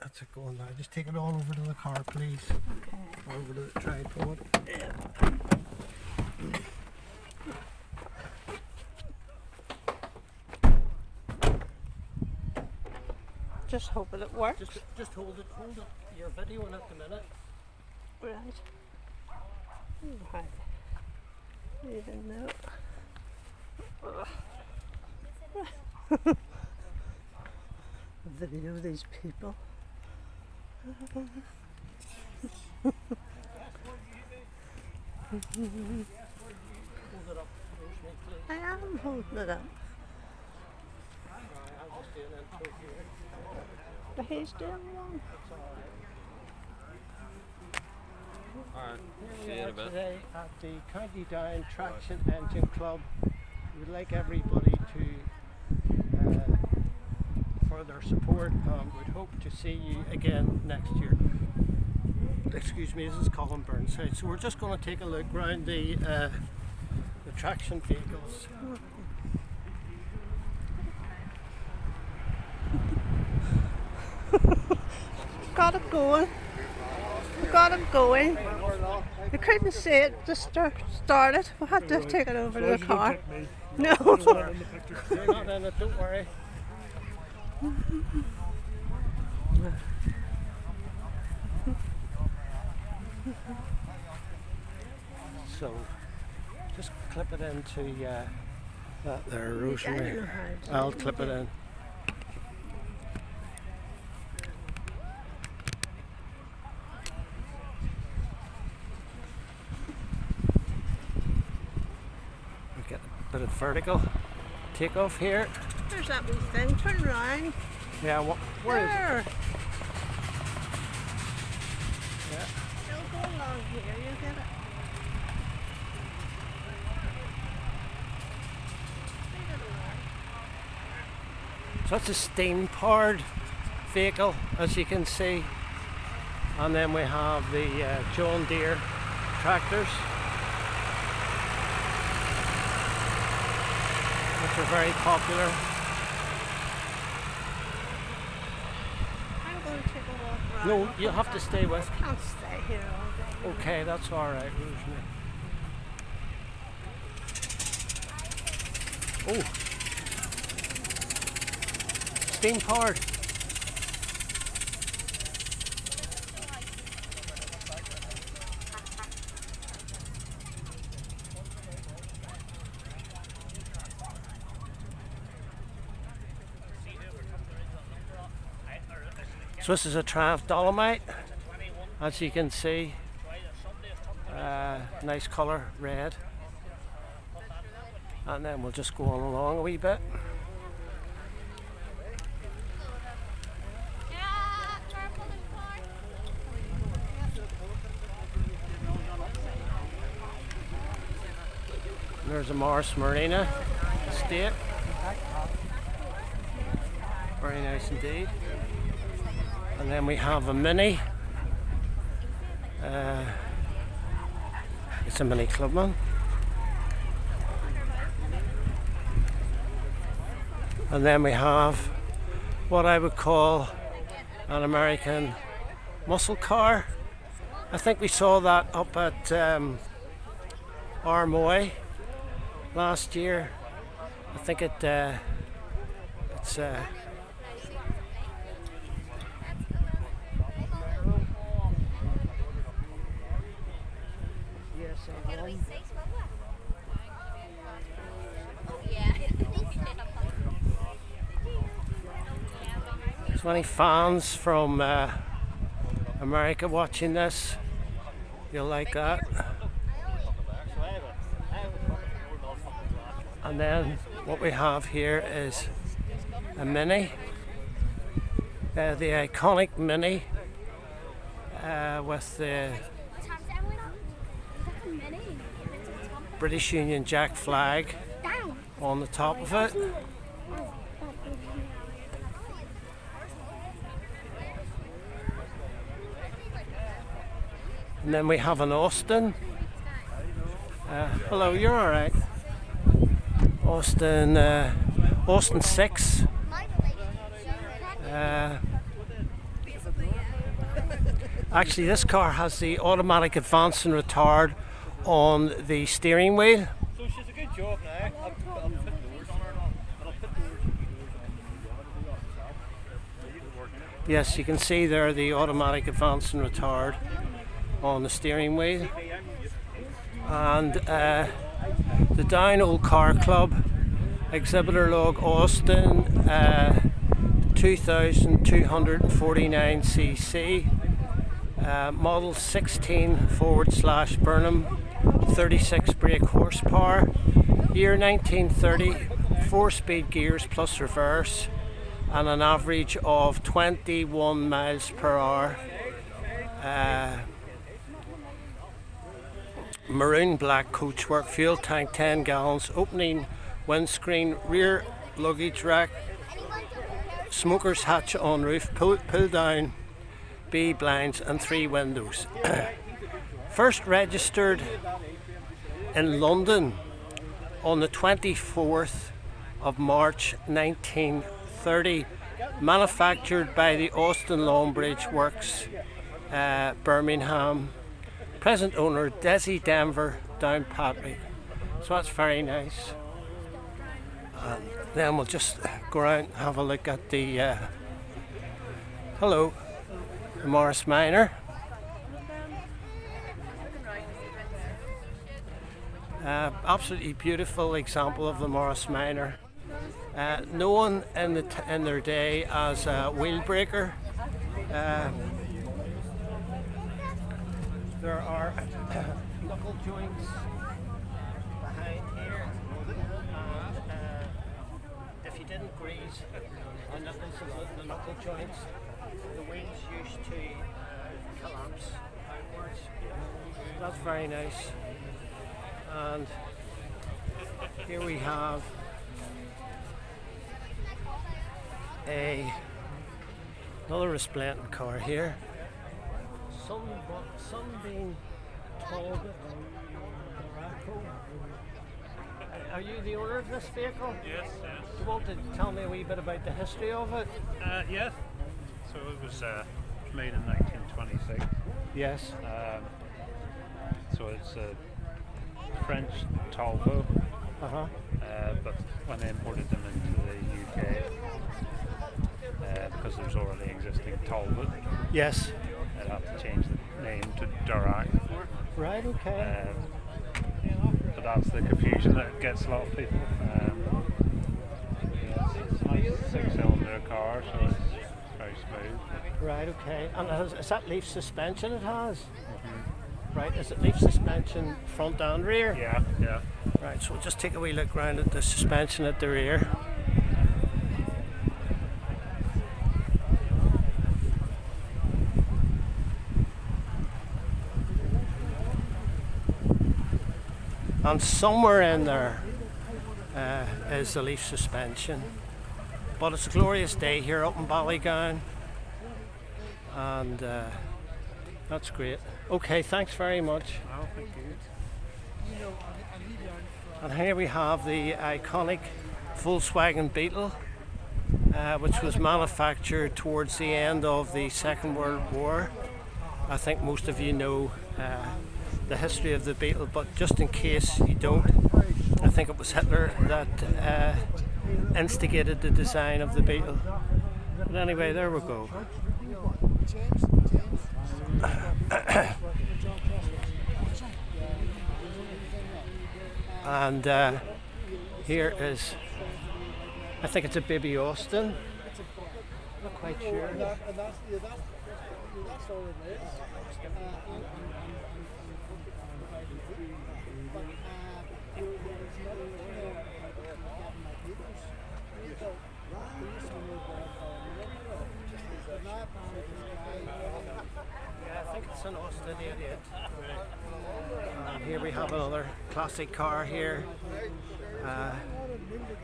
That's it going now. Just take it all over to the car, please. Okay. Over to the tripod. Just hoping it works. Just hold it. You're videoing at the minute. Right. Right. Even know. Video these people. Hold it up, Rosemary, please. I am holding it up. I'll just do an intro here. But he's doing one. Alright, see Here you in we a are bit. today at the County Down Traction Engine Club. We'd like everybody to for their support, and we'd hope to see you again next year. Excuse me, this is Colin Burnside. So we're just going to take a look around the traction vehicles. Got it going. We got it going. You couldn't see it to start it. We had to take it over to the car. No. You're not in it, don't worry. So, just clip it into that there, Rosemary. I'll clip it in. We get a bit of vertical takeoff here. There's that wee thing. Turn around. Yeah, where is it? There. Yeah. It'll go along here. You get it. So it's a steam powered vehicle, as you can see, and then we have the John Deere tractors, which are very popular. I'm going to take a walk around. No, you'll have to stay with. I can't stay here all day. Okay, that's all right, Rosemary. Oh, steam powered. So this is a Triumph Dolomite, as you can see. Nice colour, red. And then we'll just go on along a wee bit. There's a Morris Marina estate. Very nice indeed. And then we have a Mini. It's a Mini Clubman. And then we have what I would call an American muscle car. I think we saw that up at Armoy last year. I think it's There's many fans from America watching this. You'll like that. And then what we have here is a Mini, the iconic Mini with the British Union Jack flag on the top of it. And then we have an Austin. Hello, you're all right. Austin 6. Actually, this car has the automatic advance and retard on the steering wheel. So she's a good job now. I'll put doors on her and I'll put doors and Yes, you can see there the automatic advance and retard on the steering wheel. And the Down Old Car Club, exhibitor log Austin, 2249cc, model 16/Burnham, 36 brake horsepower, year 1930, 4-speed gears plus reverse, and an average of 21 miles per hour. Maroon black coachwork, fuel tank 10 gallons, opening windscreen, rear luggage rack, smoker's hatch on roof, pull down B blinds and 3 windows. First registered in London on the 24th of March 1930, manufactured by the Austin Longbridge Works, Birmingham. Present owner Desi Denver Downpatrick. So that's very nice. And then we'll just go around and have a look at the hello, the Morris Minor. Absolutely beautiful example of the Morris Minor. Known in their day as a wheel breaker. There are knuckle joints behind here, and if you didn't grease the knuckles of the knuckle joints, the wheels used to collapse outwards. That's very nice. And here we have another resplendent car here. Sunbeam Tall. Are you the owner of this vehicle? Yes, yes. Do you want to tell me a wee bit about the history of it? Yes. So it was made in 1926. Yes. So it's a French Talbot, but when they imported them into the UK, because there was already existing Talbot, Yes. they'd have to change the name to Durac. Right, okay. But that's the confusion that gets a lot of people. It's a nice 6-cylinder car, so it's very smooth. Right, okay. And is that leaf suspension it has? Right, is it leaf suspension front and rear? Yeah, yeah. Right, so we'll just take a wee look round at the suspension at the rear. And somewhere in there is the leaf suspension. But it's a glorious day here up in Ballygowan. And that's great. Okay, thanks very much. Oh, thank you. And here we have the iconic Volkswagen Beetle, which was manufactured towards the end of the Second World War. I think most of you know the history of the Beetle, but just in case you don't, I think it was Hitler that instigated the design of the Beetle. But anyway, there we go. And here is, I think it's a baby Austin. Not quite sure. Yeah, I think it's an Austin 88. And here we have another classic car here.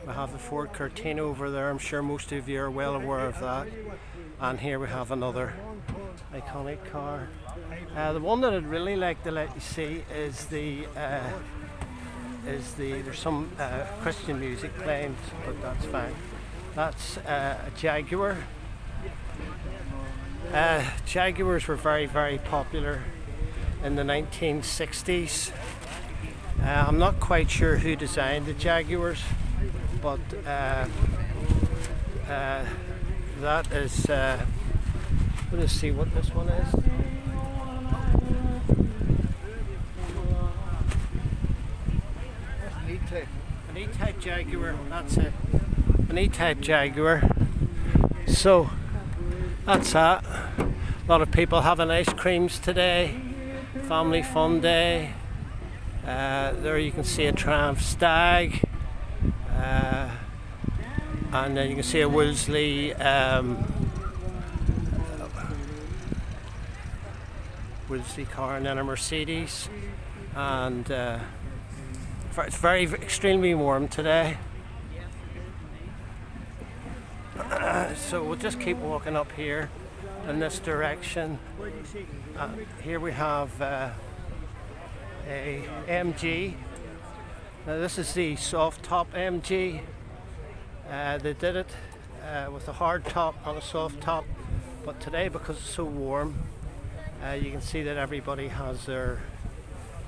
We have the Ford Cortina over there. I'm sure most of you are well aware of that. And here we have another iconic car. The one that I'd really like to let you see is there's some Christian music playing, but that's fine. That's a Jaguar. Jaguars were very, very popular in the 1960s. I'm not quite sure who designed the Jaguars, but that is. Let's see what this one is. An E-type Jaguar. That's it. An E-type Jaguar. So that's that. A lot of people having ice creams today. Family fun day. There you can see a Triumph Stag. And then you can see a Wolseley car, and then a Mercedes. And it's very extremely warm today. So we'll just keep walking up here in this direction. Here we have a MG. Now this is the soft top MG. They did it with a hard top on a soft top, but today, because it's so warm, you can see that everybody has their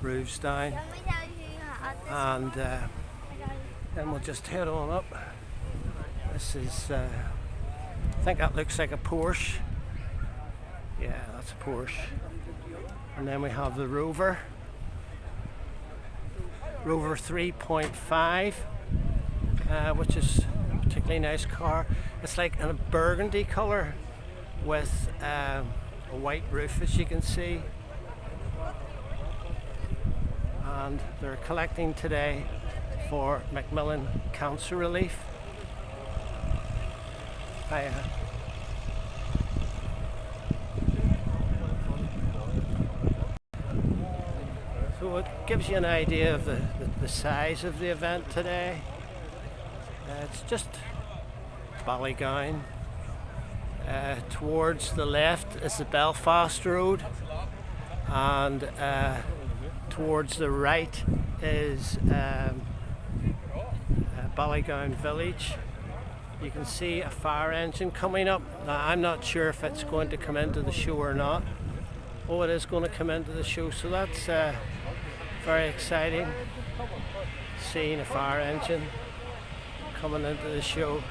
roofs down. And then we'll just head on up. This is, I think that looks like a Porsche. Yeah, that's a Porsche. And then we have the Rover 3.5, which is a particularly nice car. It's like in a burgundy colour with a white roof, as you can see. And they're collecting today for Macmillan Cancer Relief. So it gives you an idea of the size of the event today. It's just Ballygowan. Towards the left is the Belfast Road, and towards the right is Ballygowan Village. You can see a fire engine coming up. Now, I'm not sure if it's going to come into the show or not. Oh, it is going to come into the show, so that's very exciting. Seeing a fire engine coming into the show.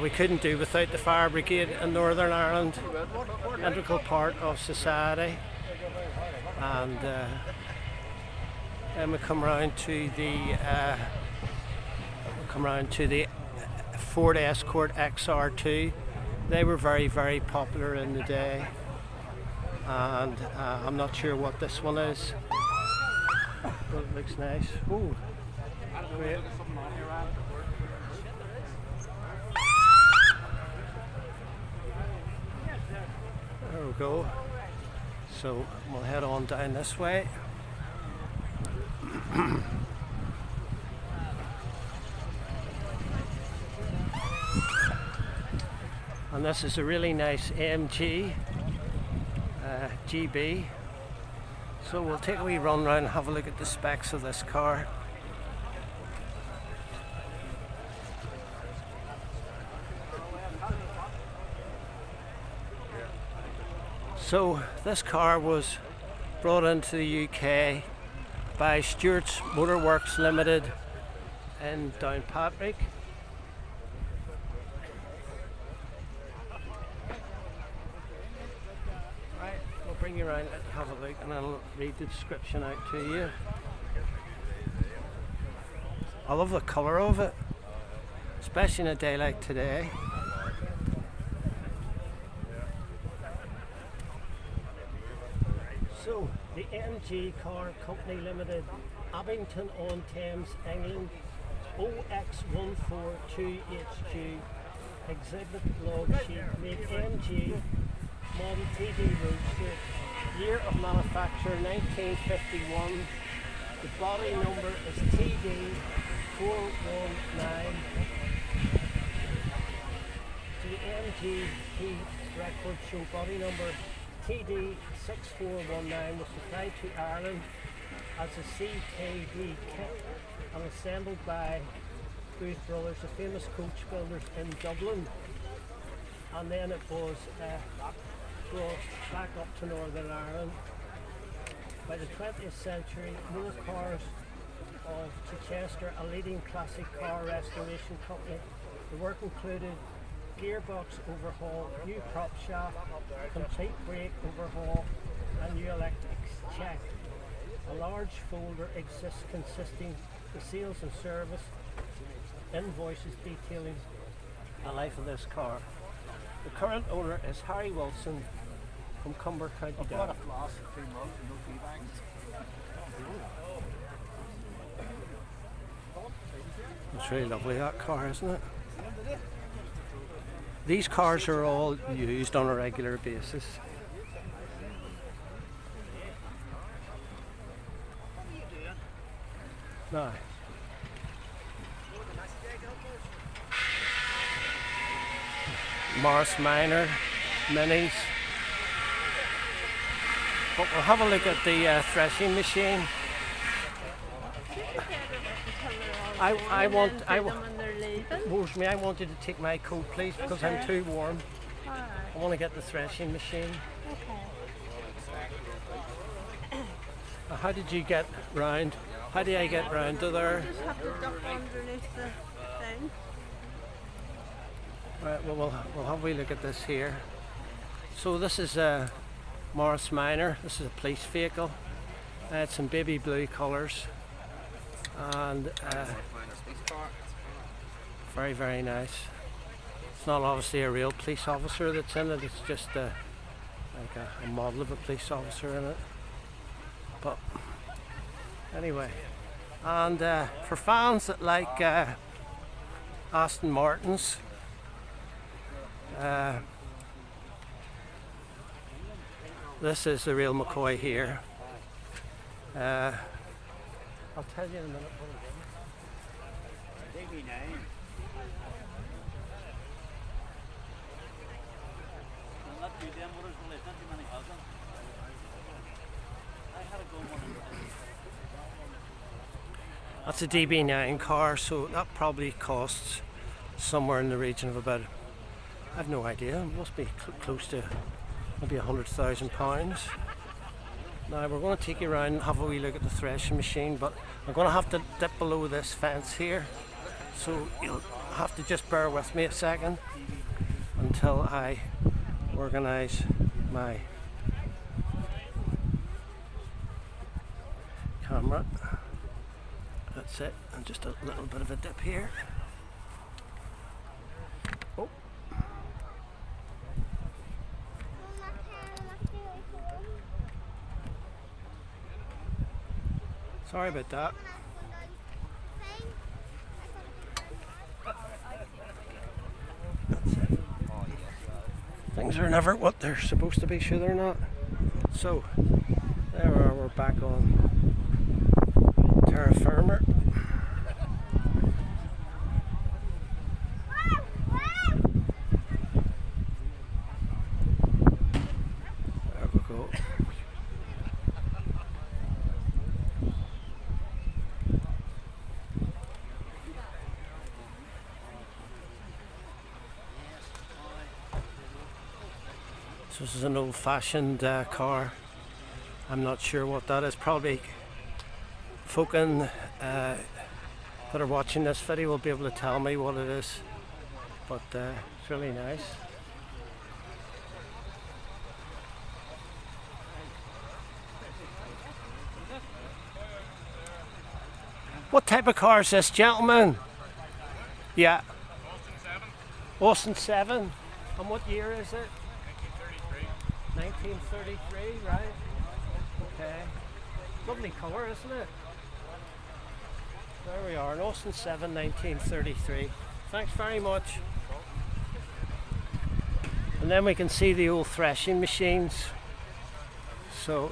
We couldn't do without the fire brigade in Northern Ireland, integral part of society. And then we come round to the Ford Escort XR2. They were very, very popular in the day, and I'm not sure what this one is, but it looks nice. Ooh, great. There we go. So we'll head on down this way. And this is a really nice MG GB. So we'll take a wee run round and have a look at the specs of this car. So this car was brought into the UK by Stewart's Motorworks Limited in Downpatrick. Right, we'll bring you around and have a look, and I'll read the description out to you. I love the colour of it, especially in a day like today. So, the MG Car Company Limited, Abington-on-Thames, England, OX142HQ, exhibit log sheet, made MG, model TD Roadster, year of manufacture 1951, the body number is TD419, so the MG record show body number TD6419 was supplied to Ireland as a CKD kit and assembled by Booth Brothers, the famous coach builders in Dublin. and then it was brought back up to Northern Ireland. By the 20th century, more cars of Chichester, a leading classic car restoration company. The work included gearbox overhaul, new prop shaft, complete brake overhaul, and new electrics check. A large folder exists consisting of sales and service invoices detailing the life of this car. The current owner is Harry Wilson from Cumber, County Down. It's really lovely, that car, isn't it? These cars are all used on a regular basis. Now, Morris Minor minis. But we'll have a look at the threshing machine. Rosemary, I want you to take my coat, please, because I'm too warm. Alright. I want to get the threshing machine. Okay. How did you get round? How do I get round to there? Just have to duck underneath the thing. Right, well, we'll have a wee look at this here. So this is a Morris Minor. This is a police vehicle. It's in baby blue colours. And very, very nice. It's not obviously a real police officer that's in it. It's just like a model of a police officer in it. But anyway, and for fans that like Aston Martins, this is the real McCoy here. I'll tell you in a minute what it is. That's a DB9 car, so that probably costs somewhere in the region of about, I have no idea, it must be close to maybe £100,000. Now we're going to take you around and have a wee look at the threshing machine, but I'm going to have to dip below this fence here, so you'll have to just bear with me a second until I organise my camera. That's it, and just a little bit of a dip here. Oh. Sorry about that. That's it. Things are never what they're supposed to be, sure they're not. So, there we are, we're back on terra firma. There we go. So this is an old-fashioned car. I'm not sure what that is. Probably folk that are watching this video will be able to tell me what it is. But it's really nice. What type of car is this, gentlemen? Yeah. Austin 7. And what year is it? 1933, right? Okay. Lovely colour, isn't it? There we are, an Austin 7, 1933. Thanks very much. And then we can see the old threshing machines. So,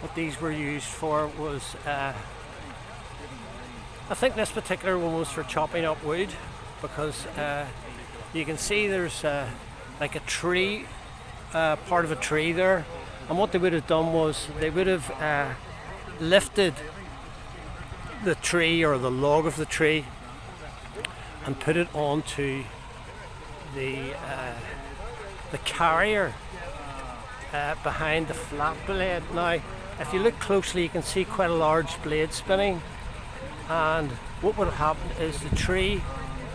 what these were used for was, I think this particular one was for chopping up wood, because you can see there's like a tree, part of a tree there. And what they would have done was they would have lifted the tree or the log of the tree and put it onto the carrier behind the flat blade. Now, if you look closely, you can see quite a large blade spinning. And what would happen is the tree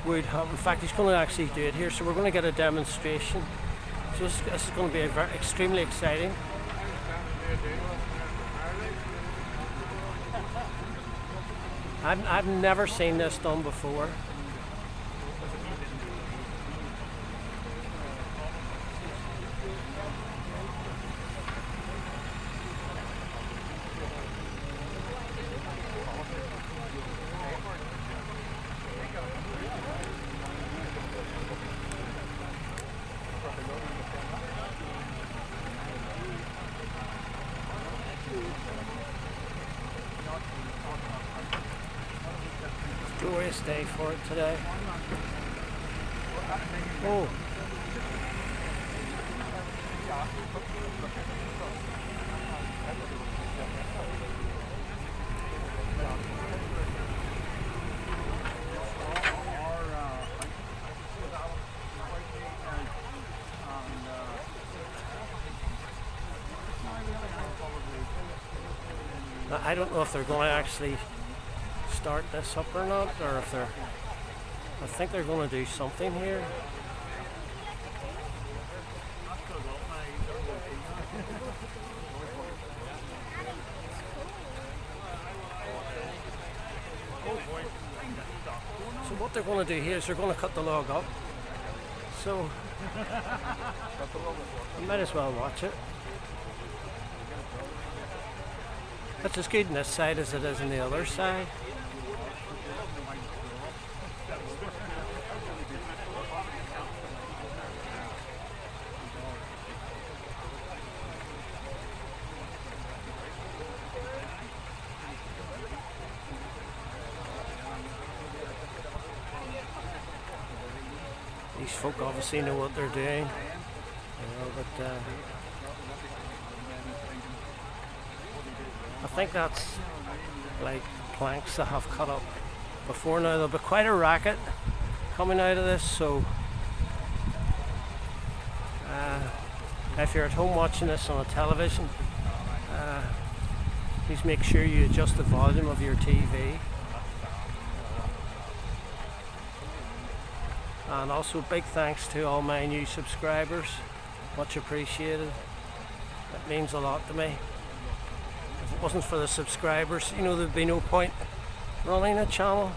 would have, in fact, he's going to actually do it here, so we're going to get a demonstration. So this is going to be extremely exciting. I've never seen this done before. Glorious day for it today. Oh. Now, I don't know if they're going to actually start this up or not, or if they're, I think they're going to do something here. So what they're going to do here is they're going to cut the log up. So you might as well watch it. It's as good on this side as it is on the other side. These folk obviously know what they're doing, but I think that's like planks that have cut up before now. There'll be quite a racket coming out of this, so if you're at home watching this on a television, please make sure you adjust the volume of your TV. And also big thanks to all my new subscribers, much appreciated. It means a lot to me. If it wasn't for the subscribers, you know, there'd be no point running a channel.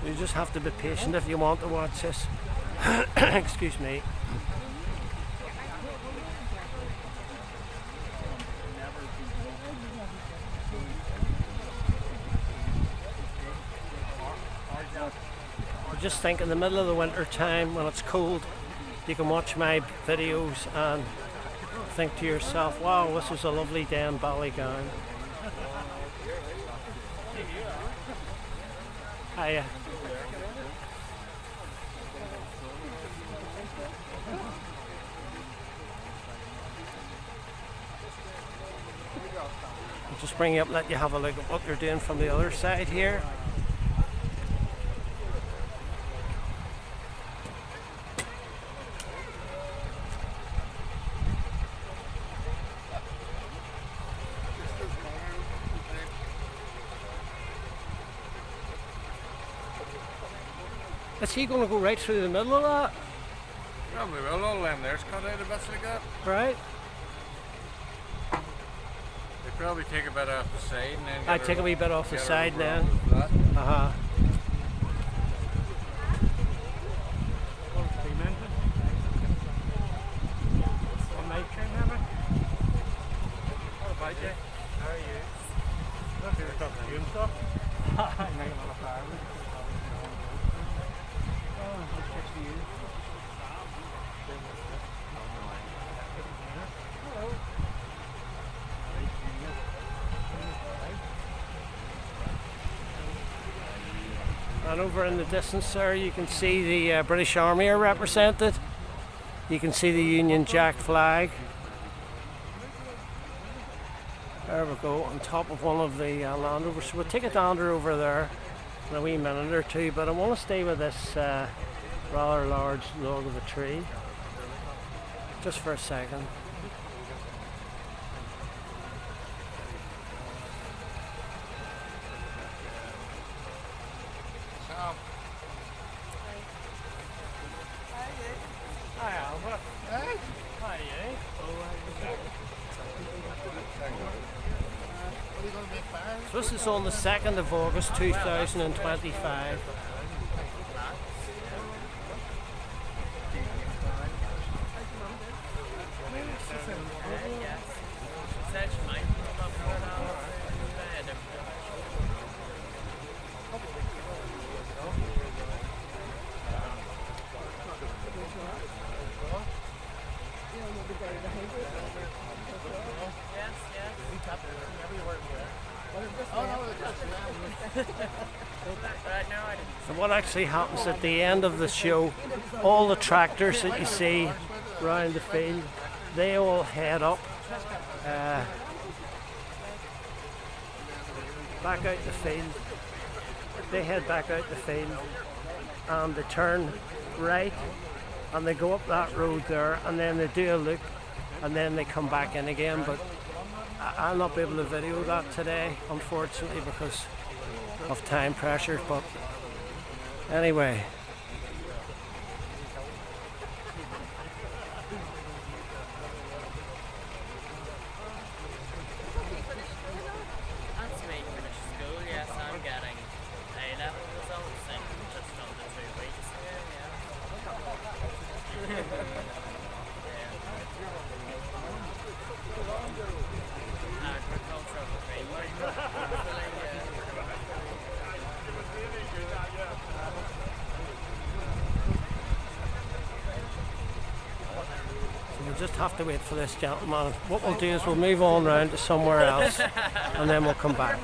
You just have to be patient if you want to watch this. Excuse me. I just think in the middle of the winter time when it's cold, you can watch my videos and think to yourself, wow, this is a lovely day in Ballygowan. Hiya. I'll just bring you up, let you have a look at what they're doing from the other side here. Is he going to go right through the middle of that? Probably will. All them there's cut out a bit like that. Right. Probably take a bit off the side and then. I take a wee bit off the get her side over then. onto the flat. Uh-huh. What about you? How are you? Not here talking to you and stuff. I'm making a lot of firewood. Oh, it's 60 years. Hello. And over in the distance there you can see the British Army are represented. You can see the Union Jack flag. There we go, on top of one of the Land Rovers. So we'll take a dander over there in a wee minute or two, but I want to stay with this rather large log of a tree just for a second. Hi Albert. Hey. Hi you. So this is on the 2nd of August 2025. So what actually happens at the end of the show, all the tractors that you see around the field, they all head up back out the field. They head back out the field and they turn right and they go up that road there and then they do a loop and then they come back in again. But I'll not be able to video that today, unfortunately, because of time pressure. But anyway, That's me finish school, yes, I'm getting A-level results in just under 2 weeks here, Agricultural framework, hopefully, we'll just have to wait for this gentleman. What we'll do is we'll move on round to somewhere else and then we'll come back.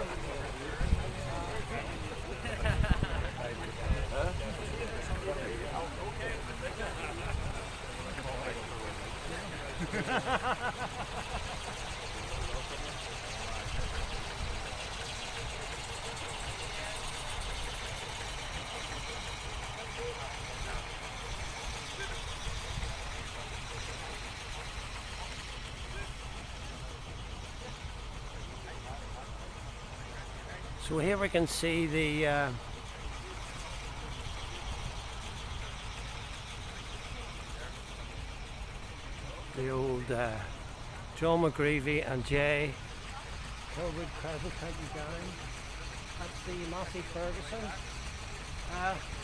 So here we can see the old John McGreevy and Jay Kilwood Crescent County Down. That's the Massey Ferguson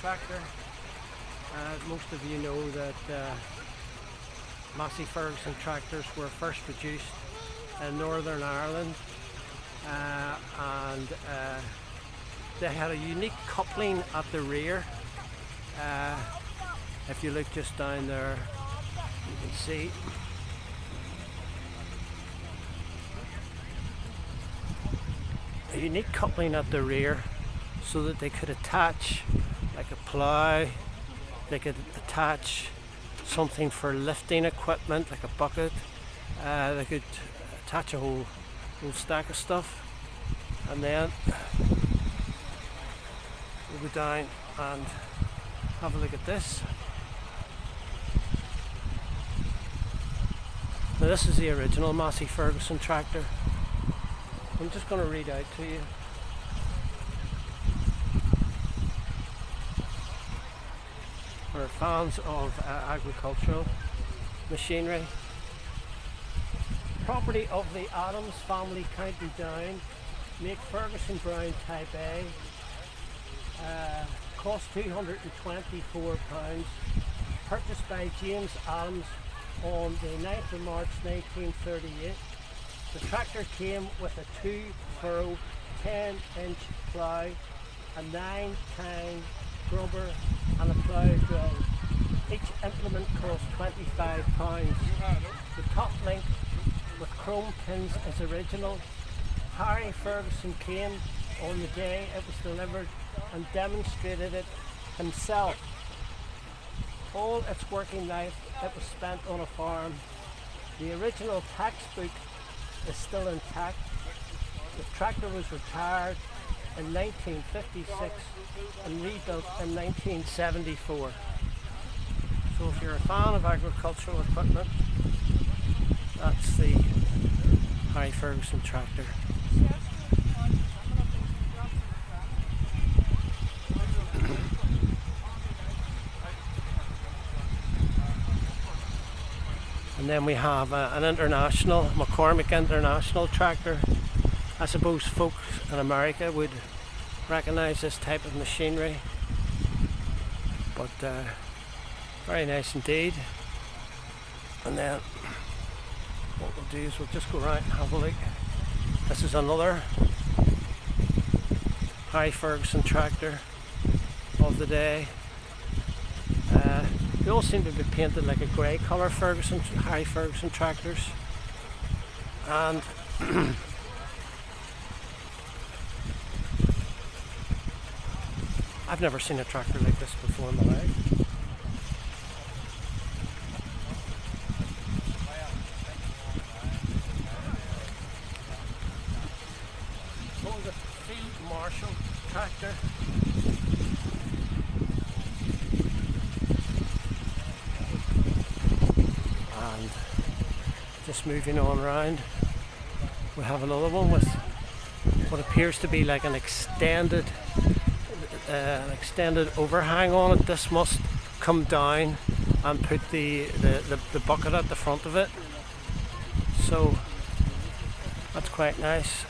tractor. Most of you know that Massey Ferguson tractors were first produced in Northern Ireland. And they had a unique coupling at the rear. If you look just down there, you can see a unique coupling at the rear so that they could attach like a plough, they could attach something for lifting equipment like a bucket, they could attach a whole stack of stuff, and then we'll go down and have a look at this. Now this is the original Massey Ferguson tractor. I'm just going to read out to you. For fans of agricultural machinery. property of the Adams family, County Down, make Ferguson Brown Type A. Cost £224. Purchased by James Adams on the 9th of March 1938. The tractor came with a 2-furrow 10-inch plough, a 9-tine grubber and a plough drill. Each implement cost £25. The top link with chrome pins is original. Harry Ferguson came on the day it was delivered and demonstrated it himself. All its working life it was spent on a farm. The original tax book is still intact. The tractor was retired in 1956 and rebuilt in 1974. So if you're a fan of agricultural equipment, that's the Harry Ferguson tractor. And then we have an international, McCormick International tractor. I suppose folks in America would recognise this type of machinery, but very nice indeed. And then what we'll do is we'll just go around and have a look. This is another Harry Ferguson tractor of the day. They all seem to be painted like a grey colour Harry Ferguson tractors. And I've never seen a tractor like this before in my life. Oh, the Field Marshall tractor. And just moving on around, we have another one with what appears to be like an extended overhang on it. This must come down and put the bucket at the front of it, so that's quite nice.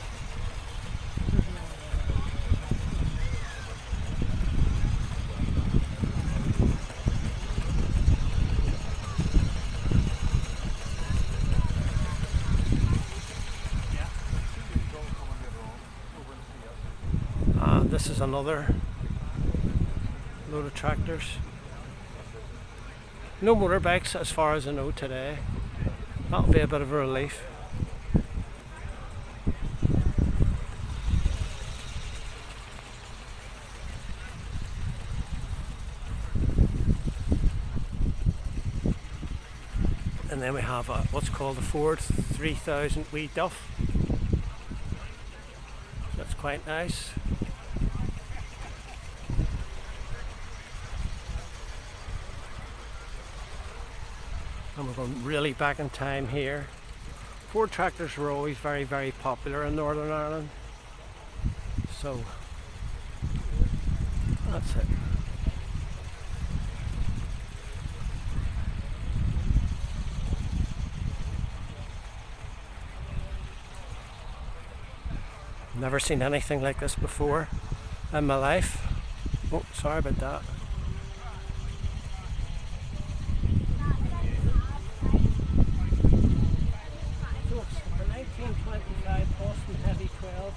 This is another load of tractors. No motorbikes as far as I know today. That'll be a bit of a relief. And then we have what's called a Ford 3000 wee Duff. That's quite nice. And we're going really back in time here. Ford tractors were always very, very popular in Northern Ireland. So that's it. Never seen anything like this before in my life. Oh, sorry about that. Austin Heavy 12,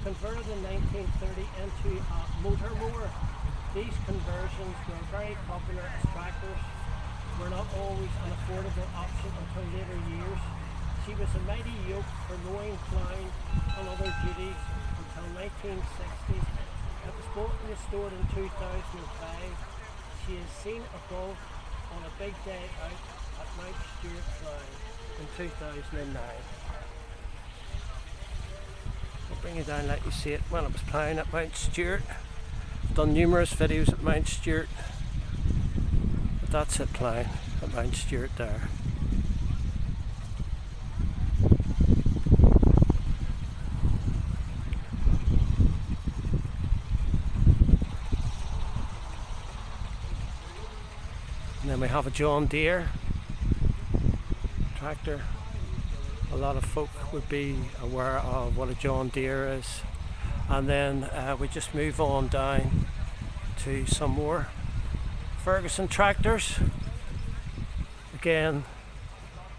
converted in 1930 into a motor mower. These conversions were very popular as tractors, were not always an affordable option until later years. She was a mighty yoke for mowing, plowing and other duties until 1960s. It was bought and restored in 2005. She is seen above on a big day out at Mount Stewart Plough in 2009. I'll bring you down like you see it when I was ploughing at Mount Stewart. I've done numerous videos at Mount Stewart, but that's it, ploughing at Mount Stewart there. And then we have a John Deere tractor. a lot of folk would be aware of what a John Deere is. And then we just move on down to some more Ferguson tractors. Again,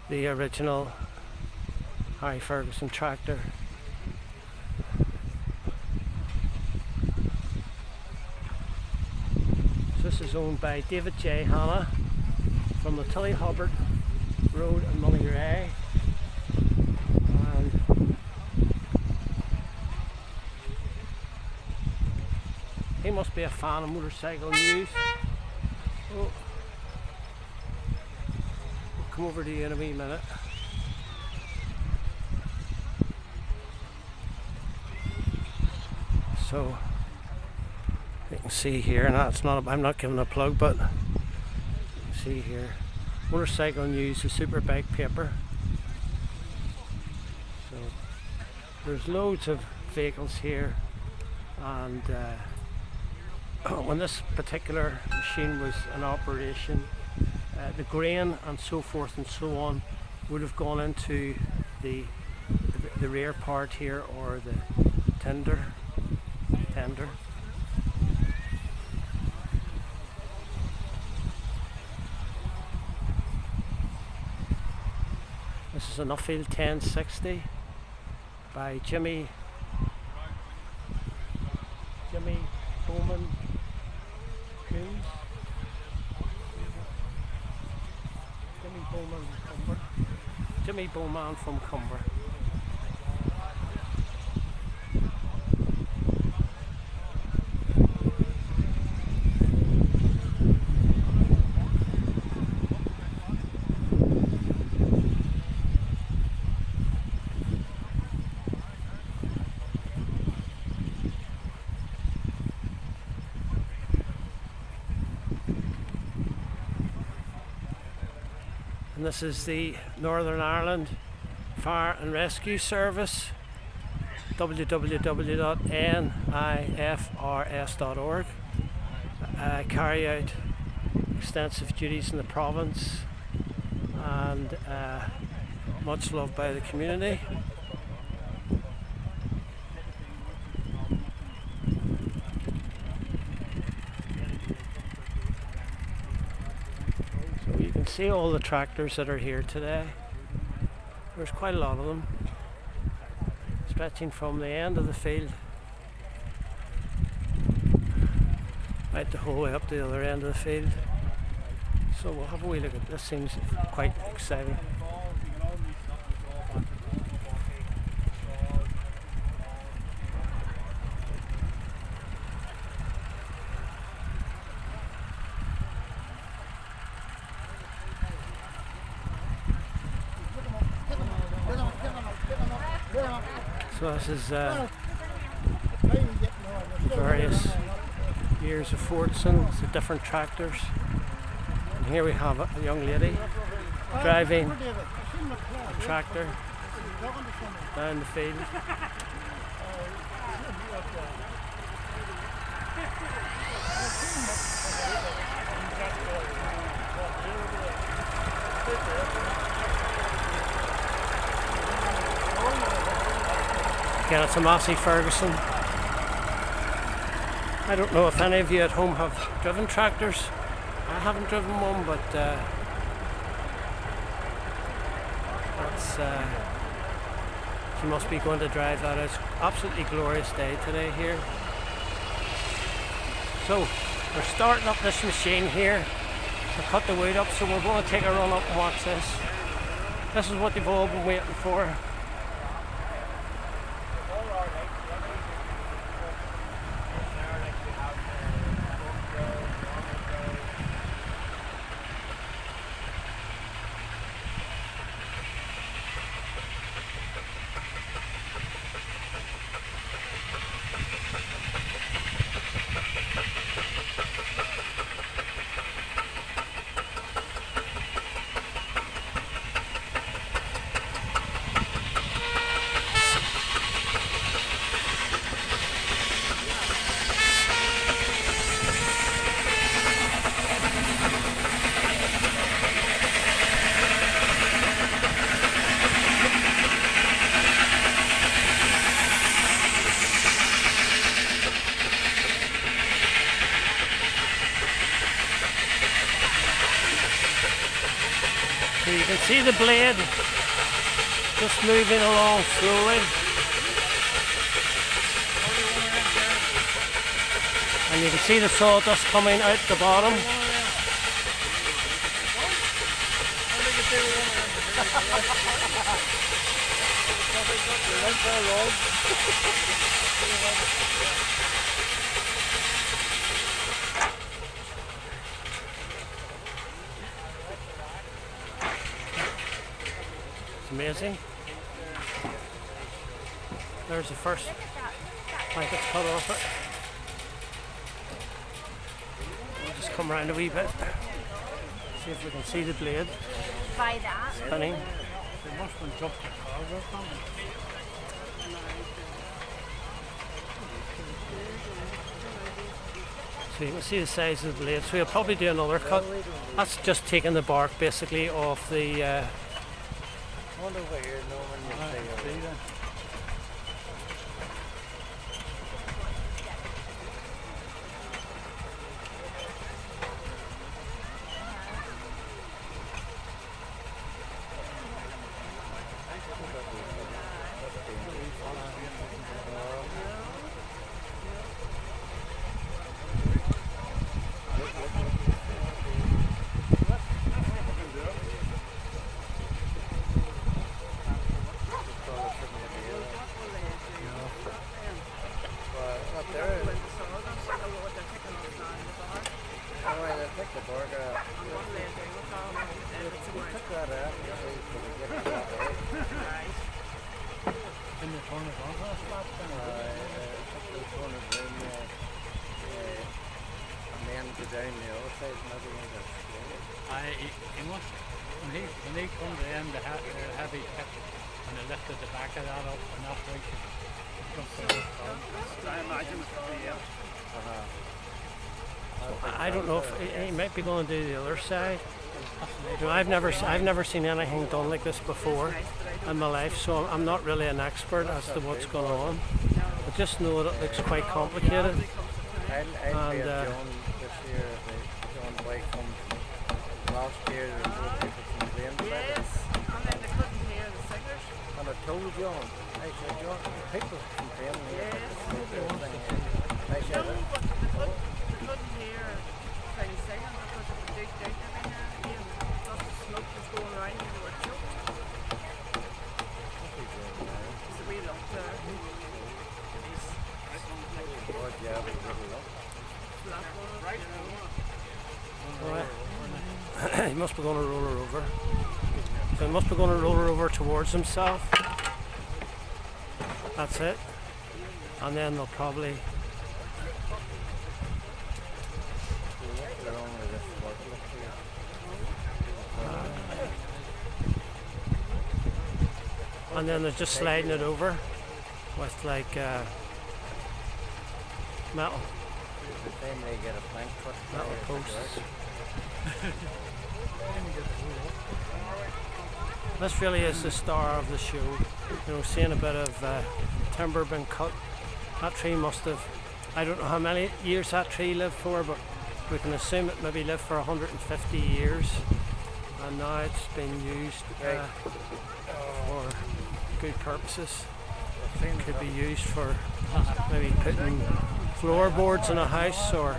the original Harry Ferguson tractor. This is owned by David J. Hanna from the Tilly Hubbard Road in Mullyray. And he must be a fan of motorcycle news. Oh. We'll come over to you in a wee minute. So you can see here, and that's not, I'm not giving a plug, but see here, Motorcycle News, the Superbike paper. So there's loads of vehicles here, and when this particular machine was in operation, the grain and so forth and so on would have gone into the rear part here, or the tender. This is an Nuffield 1060 by Jimmy Bowman Coombs. Jimmy Bowman from Cumber. And this is the Northern Ireland Fire and Rescue Service, www.nifrs.org. Carry out extensive duties in the province, and much loved by the community. See all the tractors that are here today. There's quite a lot of them, stretching from the end of the field right the whole way up to the other end of the field. So we'll have a wee look at this. Seems quite exciting. So this is various years of Fordson, the different tractors. And here we have a young lady driving a tractor down the field. Again, it's a Massey Ferguson. I don't know if any of you at home have driven tractors. I haven't driven one, but she must be going to drive that. It's absolutely glorious day today here. So we're starting up this machine here to cut the wood up, so we're going to take a run up and watch this. This is what they've all been waiting for. can see the blade just moving along slowly. And you can see the sawdust coming out the bottom. It's amazing. There's the first blanket cut off it. We'll just come around a wee bit. See if we can see the blade By that. spinning. They must have jumped the cars or something. So you can see the size of the blade. So you'll probably do another cut. That's just taking the bark basically off the. Wonder where you're knowing you see that. When he comes in, the heavy tip, and they lifted the back of that up, and that way it jumped in the car. I imagine it's I don't know if he might be going to do the other side. You know, I've never seen anything done like this before in my life, so I'm not really an expert as to what's going on. I just know that it looks quite complicated. I'd be at John this year if John White comes. Last year there were people complaining about it. Yes, and then they couldn't hear the singers. And I told John, I said, John, people complaining here about the thing here. I said, No, but they couldn't hear things singing because of the big dig every now and again. Plus the smoke was going around and they were choked. It's a wee lump there. God, yeah, we really love Flat one, you know. Right. He must be going to roll her over. So he must be going to roll her over towards himself. That's it. And then they'll probably. And then they're just sliding it over with like metal get a plank foot. metal posts. This really is the star of the show. You know, seeing a bit of timber being cut. That tree must have, I don't know how many years that tree lived for, but we can assume it maybe lived for 150 years. And now it's been used for good purposes. Could be used for maybe putting floorboards in a house, or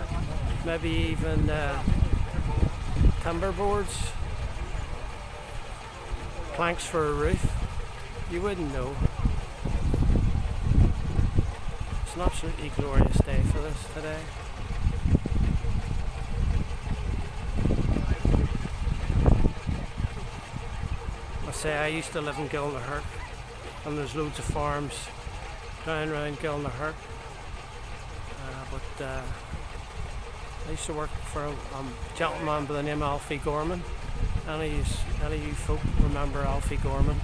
maybe even timber boards, planks for a roof. You wouldn't know. It's an absolutely glorious day for this today. I say I used to live in Gilnahert, and there's loads of farms down around Gilnahert. But I used to work for a gentleman by the name of Alfie Gorman. Any of you folk remember Alfie Gorman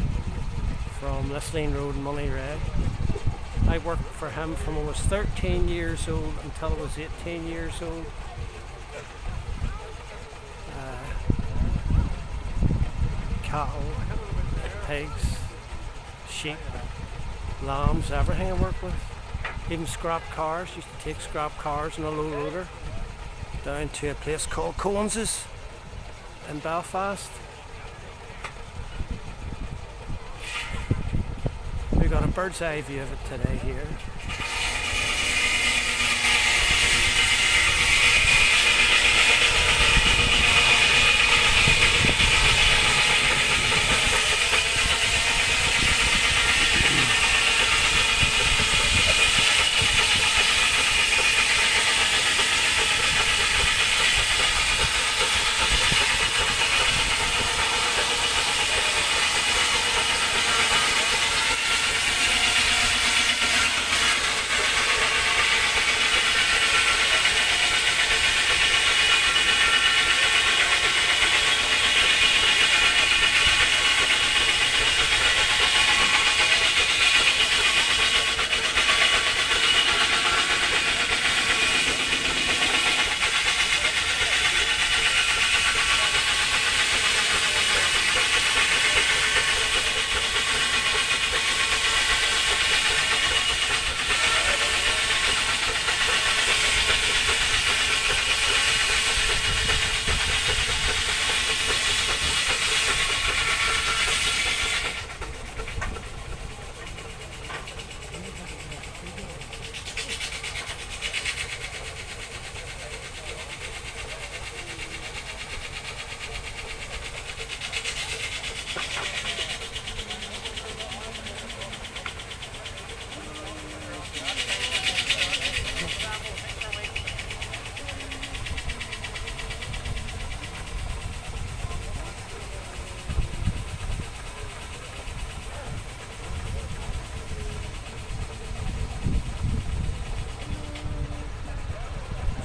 from Lisleen Road in Monterey? I worked for him from I was 13 years old until I was 18 years old. Cattle, pigs, sheep, lambs, everything I worked with. Even scrap cars. Used to take scrap cars in a low loader down to a place called Coans's in Belfast. bird's eye view of it today here.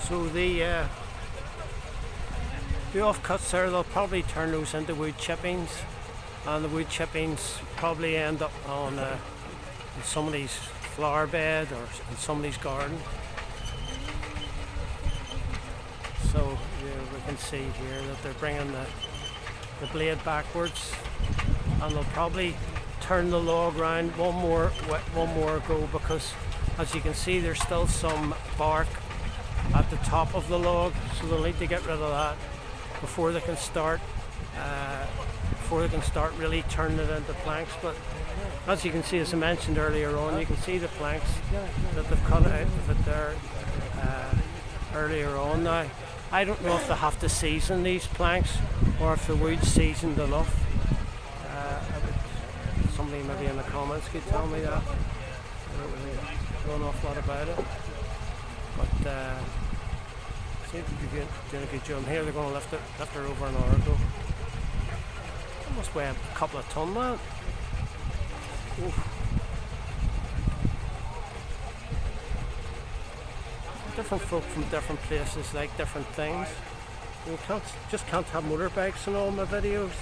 So the offcuts there, they'll probably turn those into wood chippings, and the wood chippings probably end up on in somebody's flower bed or in somebody's garden. So we can see here that they're bringing the blade backwards, and they'll probably turn the log round one more go, because as you can see there's still some bark at the top of the log, so they'll need to get rid of that before they can start really turning it into planks. But as you can see, as I mentioned earlier on, you can see the planks that they've cut out of it there earlier on. Now I don't know if they have to season these planks or if the wood's seasoned enough. Somebody maybe in the comments could tell me that. I don't really know an awful lot about it. But seems to be doing a good job here. They're going to lift her over an hour ago. It must weigh a couple of ton, man. Oof. Different folk from different places like different things. You just can't have motorbikes in all my videos.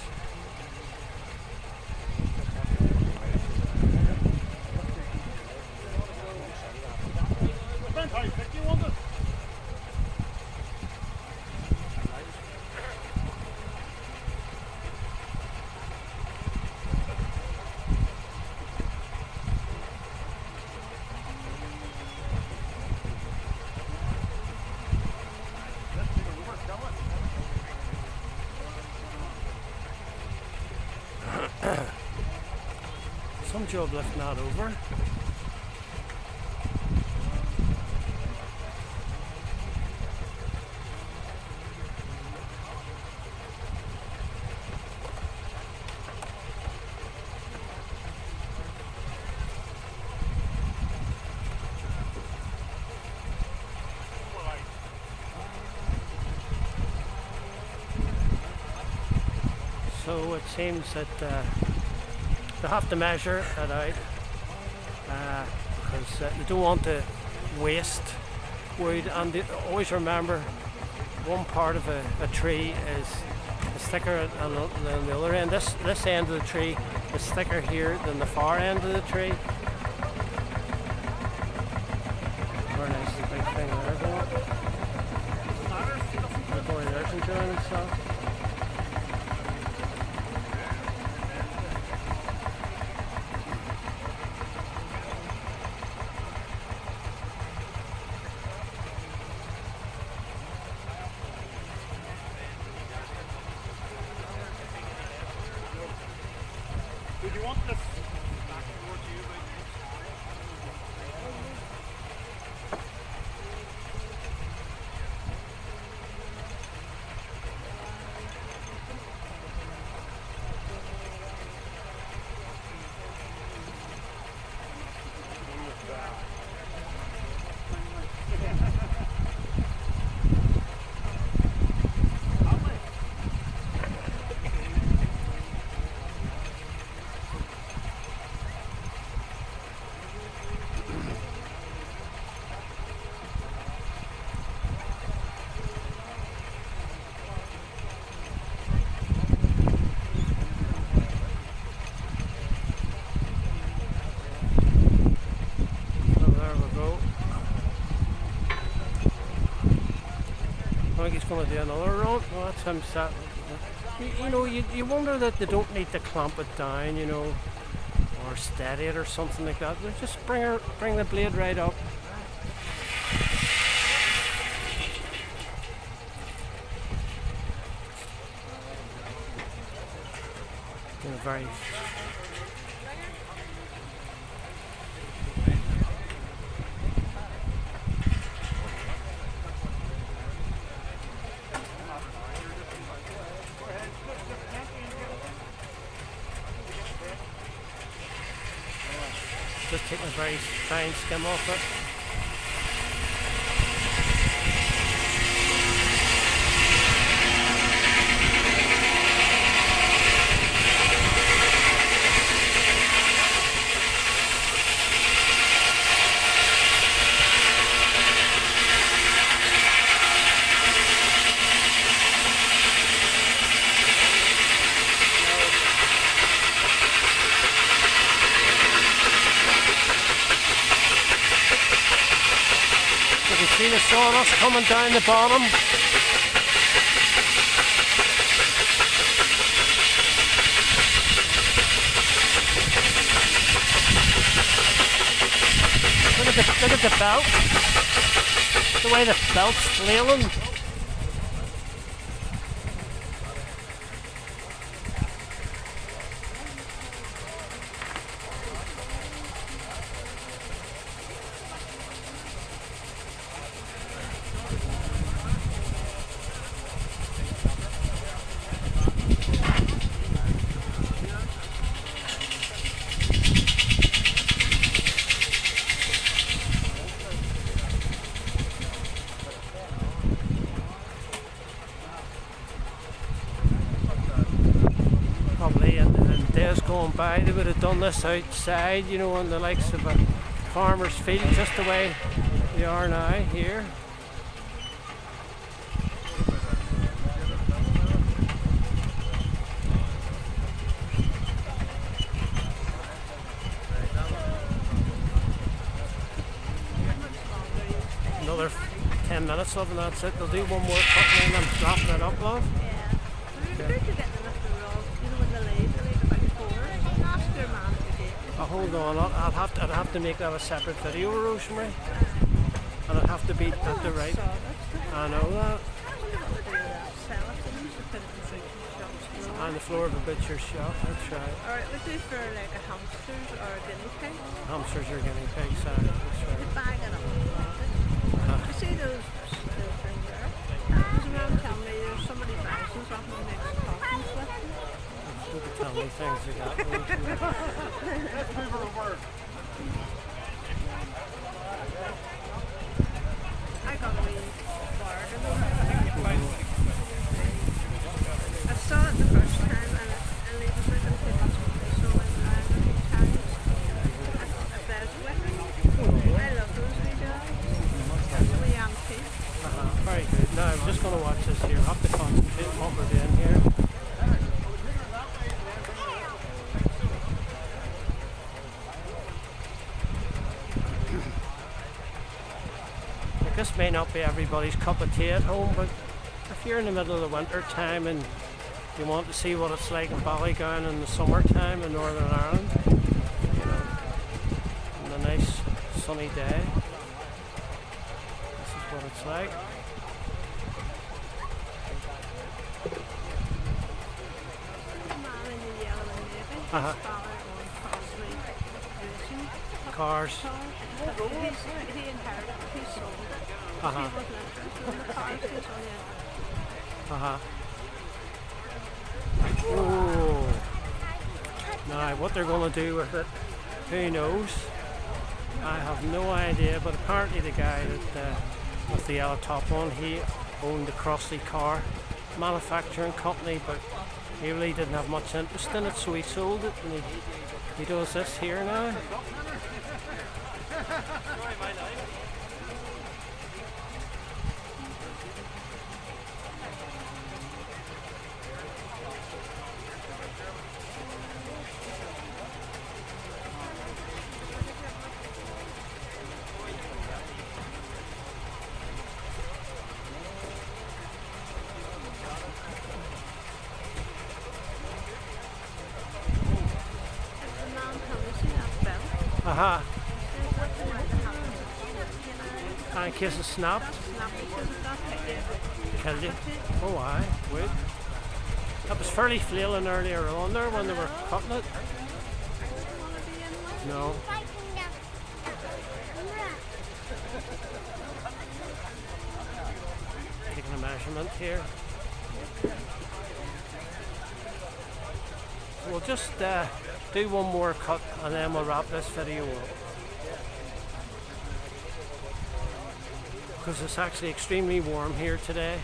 Some job lifting that over. So it seems that they have to measure it out because they don't want to waste wood, and they always remember one part of a tree is thicker than the other end. This end of the tree is thicker here than the far end of the tree. Very nice big thing there going. The boy there's enjoying himself. Would you want this back towards you? I think he's going to do another run. Well, that's him sat. You know, you wonder that they don't need to clamp it down, you know, or steady it or something like that. They just bring the blade right up. In a very just taking a very fine skim off it. You can see the sawdust coming down the bottom. Look at the belt. The way the belt's flailing. Probably in days going by they would have done this outside, you know, on the likes of a farmer's field, just the way they are now here. Another 10 minutes of and that's it. They'll do one more cutting and then dropping it up, love. Hold on, I'd have to make that a separate video, Rosemary, and it'd have to be at the right. I know that. On the floor of a butcher's shop, that's right. Alright, we do for like a hamsters or a guinea pig. Hamsters or guinea pigs, that's right. They bag it up. You see those things there? There's a man telling me there's somebody buys them off and makes coffins with them. Look at tell me things they got. I got a wee bird in the I saw it the first time and it was like a bit of something, so I ran a few times. A Beswick. I love those wee dogs. That's a wee antique. Very good. Now I'm just going to watch this here. I have to concentrate on what we're doing here. This may not be everybody's cup of tea at home, but if you're in the middle of the winter time and you want to see what it's like in Ballygowan in the summertime in Northern Ireland, you know, on a nice sunny day, this is what it's like. Cars. He inherited his soul. He wasn't interested in the cars, he was Oh. Now, what they're going to do with it, who knows? I have no idea, but apparently the guy that with the yellow top on, he owned the Crossley car manufacturing company, but he really didn't have much interest in it, so he sold it, and he does this here now. Uh-huh. There's nothing else that happens. In case it snapped, Snap because it got hit. killed you. Oh, aye. Would. That was fairly flailing earlier on there when they were cutting it. Wanna be in one? No. Taking a measurement here. We'll just do one more cut and then we'll wrap this video up. Because it's actually extremely warm here today.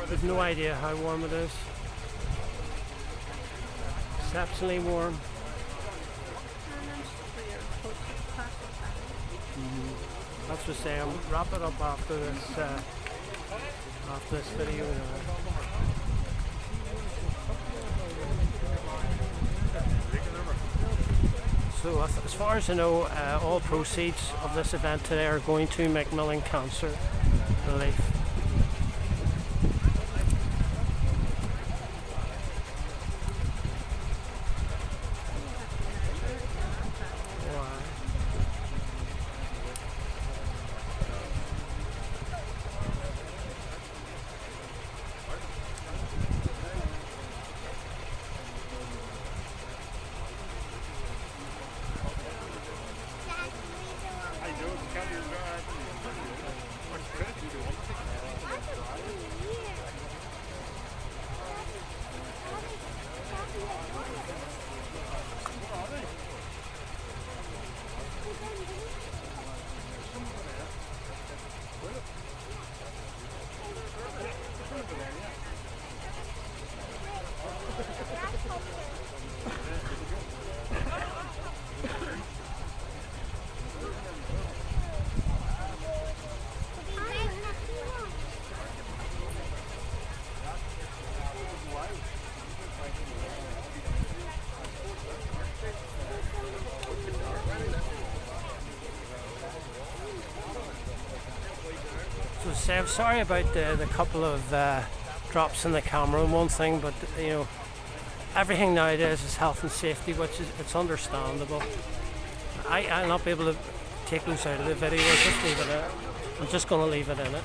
We've no idea how warm it is. Exceptionally warm. And then for your post pass That's what I'm saying. Wrap it up after this video now. So as far as I know, all proceeds of this event today are going to Macmillan Cancer Relief. So I'm sorry about the couple of drops in the camera and one thing, but you know, everything nowadays is health and safety, which is it's understandable. I'll not be able to take those out of the video. I'll just leave it in. I'm just going to leave it in it.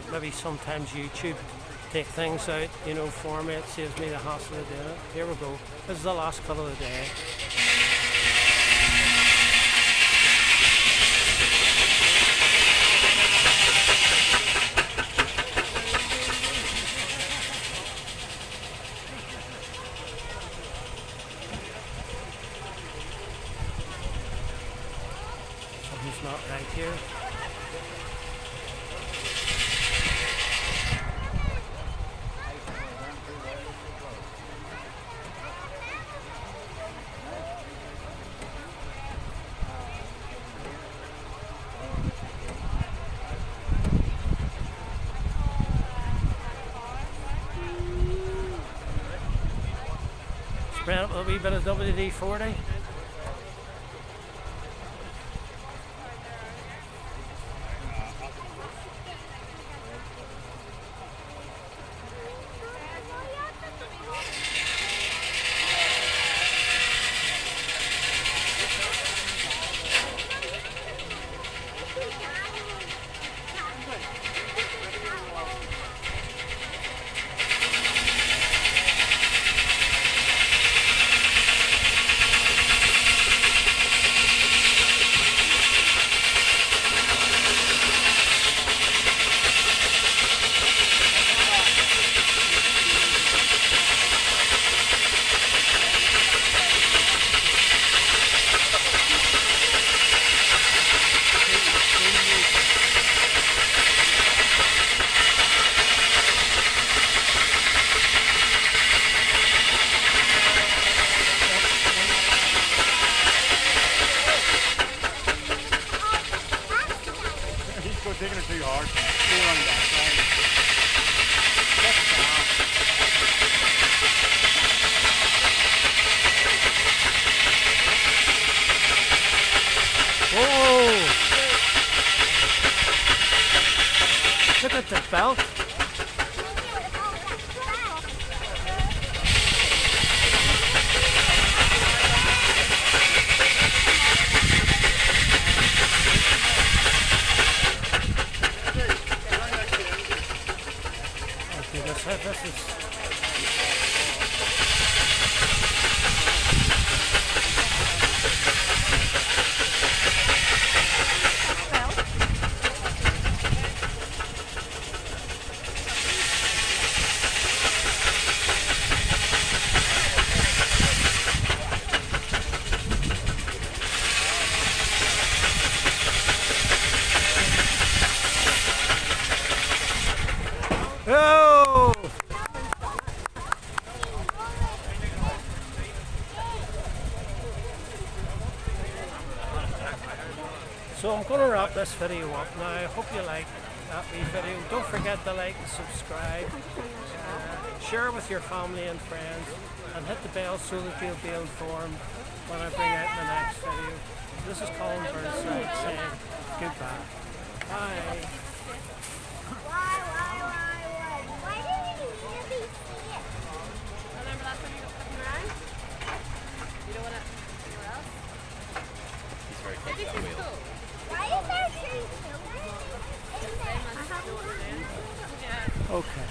Maybe sometimes YouTube take things out, you know, for me. It saves me the hassle of doing it. Here we go. This is the last cut of the day. Something's not right here. Spread up a wee bit of WD-40. Taking it too hard. Go around that side. That's down. it the belt? Okay, this is. Oh! So I'm going to wrap this video up now. I hope you like that wee video. Don't forget to like and subscribe. Share with your family and friends. And hit the bell so that you'll be informed when I bring out the next video. This is Colin Burnside saying goodbye. Bye. Why didn't you really see it? Remember last time you got fucking around? You don't want to anywhere else? He's very close to that wheel. Cool. Why is there two children? They must know what they're doing. Yeah. Okay.